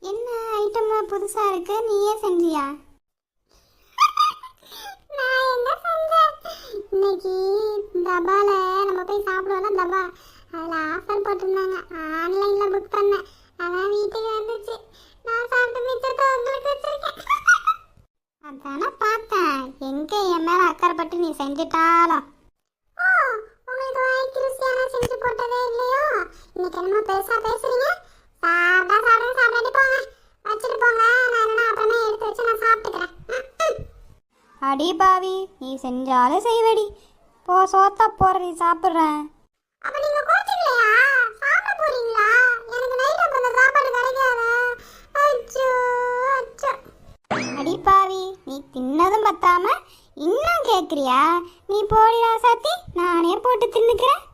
என்ன ஐட்டம்ல புதுசா இருக்கு? நீயே செஞ்சியா? நான் என்ன செஞ்சேன்? இன்னைக்கு தபால நம்ம போய் சாப்பிடுவோம்ல தபா, அதில் ஆஃபர் போட்டிருந்தாங்க. ஆன்லைனில் புக் பண்ணேன், அதான் வீட்டுக்கு வந்துச்சு. நான் சாப்பிட்டு மிச்சத்தை உங்களுக்கு வச்சிருக்கேன். அதானே பார்த்தேன், எங்க என் மேல அக்கறைப்பட்டு நீ செஞ்சுட்டாலும். ஓ, உங்களுக்கு வாய்க்கு ருசியான செஞ்சு போட்டதே இல்லையோ? இன்னைக்கு என்னமோ பெருசா பேசுறீங்க. சாப்பிட்டா சாப்பிடுங்க, சாப்பிடாட்டி போங்க, வச்சுட்டு போங்க. நான் என்னன்னா அப்புறமே எடுத்து வச்சு நான் சாப்பிட்டுக்கிறேன். அடி பாவி, நீ செஞ்சாலும் செய்வடி. போ, சோத்தா போடுறி, சாப்பிட்றேன். அப்ப நீங்க கோச்சிக்கலையா? சாப்பிட போறீங்களா? எனக்கு நைட் அப்ப அந்த சாப்பாடு கிடைக்காதா? அச்சோ அச்சோ. அடி பாவி, நீ தின்னதும் பத்தாம இன்னும் கேட்குறியா? நீ போடி ராசாத்தி, நானே போட்டு தின்னுக்கிறேன்.